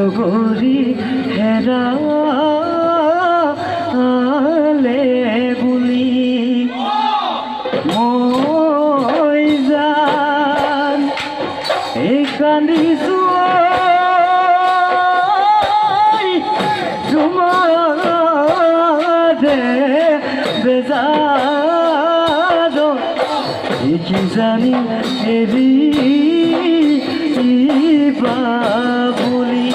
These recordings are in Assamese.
নগৰী হেৰালে বুলি মই জান এই কান্দিছো তোমাৰে বেজাদ কি জানি এৰিবা বুলি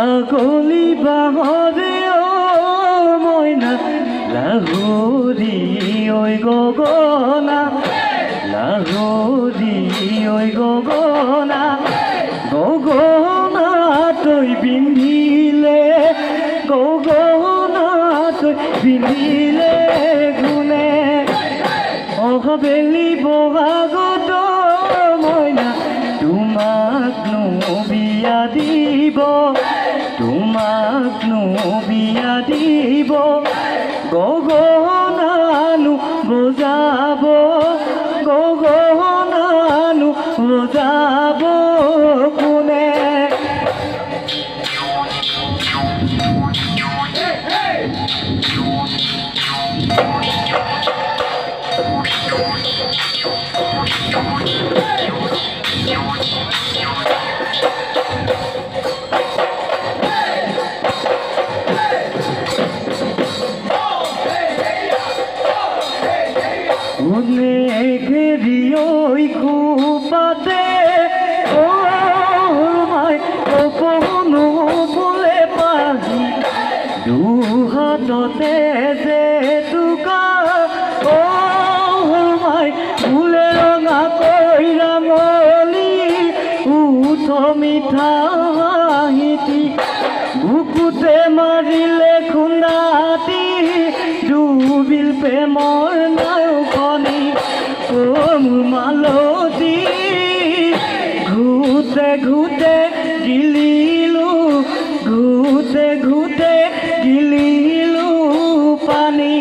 আগলি বাহৰে মইনা লাহৰি ঐ গগনা লাহৰি ঐ গগনা গগনা তই পিন্ধিলে গগনা তই পিন্ধিলে গুণে অহবেলি বহাগত মইনা তোমাকনো বিয়া দিব তোমাকনো বিয়া দিব গগনানো বজাব গগনানো বজাব কোনে ঘেরিয়ই খুপাতে ও মাই অপনো বলে পাহি দুহাততে যে টুকা ও মাই ফুলে ৰঙা কৈ ৰাঙলি উঠ মিঠা হাঁহিটি বুকুতে মাৰিলে খুন্দাটি ডুবিল প্ৰেমৰ নাওখনি ও মোৰ মালতী ঘূতে ঘূতে গিলিলো ঘূতে ঘূতে গিলিলো পানী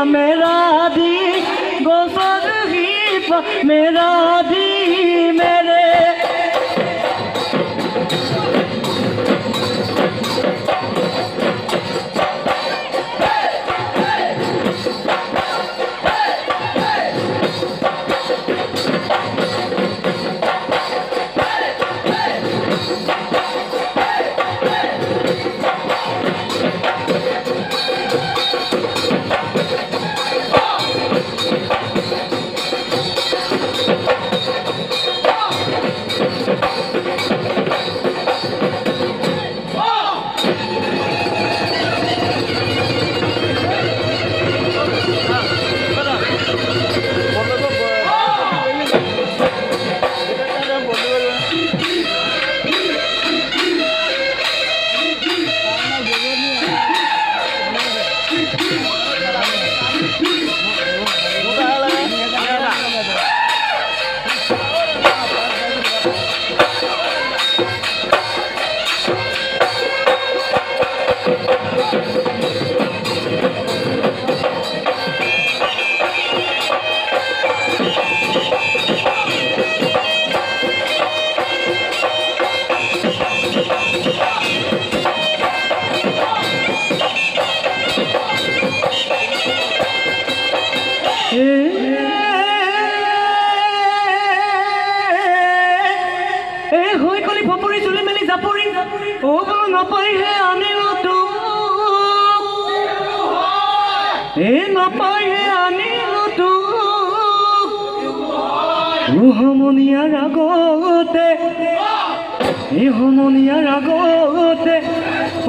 मेरा दी गोसर ही मेरा दी मेरे হৈ কলি ফপৰি চুলি মেলি জাপৰি অ বোলো নাপাইহে আনিলো তোক নাপাইহে আনিলো তোক সমনীয়াৰ আগতে সমনীয়াৰ আগতে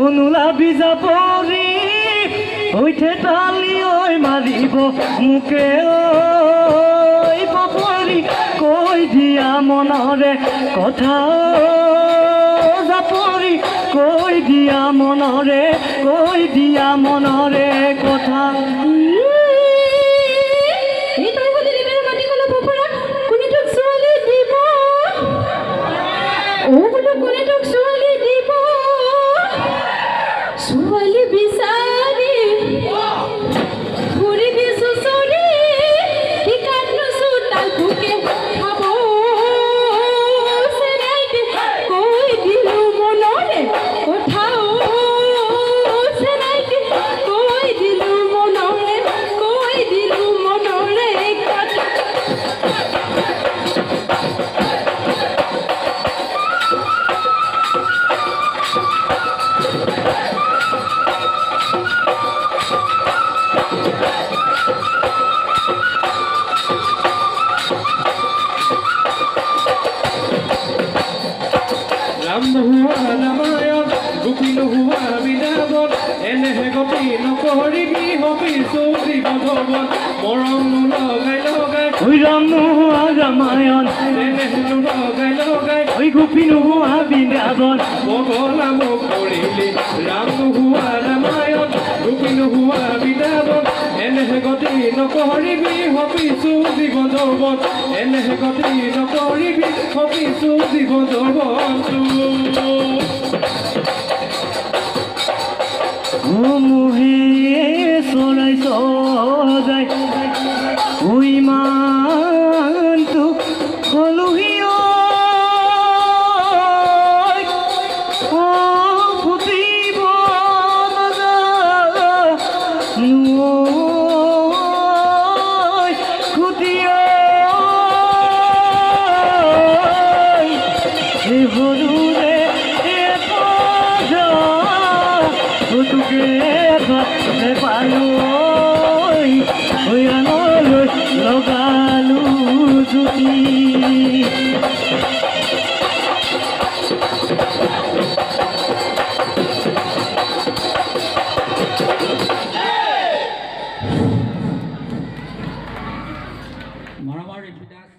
অনুলাবি জাপৰি হৈঠে তালি ঐ মাৰিব মোকে ঐ পাপৰি কৈ দিয়া মনৰে কথা জাপৰি কৈ দিয়া মনৰে কথা ছোৱালী বিচাৰি ঘূৰি দিছো চৰি ঠিকানো চোতাল ভোকে খাব চেৰাইতে কৈ দিলো মনৰে কথাও চেৰাইতে কৈ দিলো মনৰে কথা ৰাম নোহোৱা ৰামায়ণ গোপীন হোৱা বৃন্দাবন এনেহে গতি নকৰিবি হবিছো জীৱন মৰম লগাই লগাই ঐ ৰাম নোহোৱা ৰামায়ণ এনেহে লগাই লগাই ঐ গোপী নোহোৱা বৃন্দাবন বগলা মোক কৰিলি ৰাম নোহোৱা ৰামায়ণ গোপী নোহোৱা বৃন্দাবন এনেহে গতি নকৰিবি হবিছো জীৱন এনেহে গতি নকৰিবি হবিছো জীৱন মোহে চৰাই চৰাই ইমানটো কলোহি ফুটিব সৰুৰে তোকে পালো আনলৈ লগালো জুতি মৰমৰ ৰিপিদাস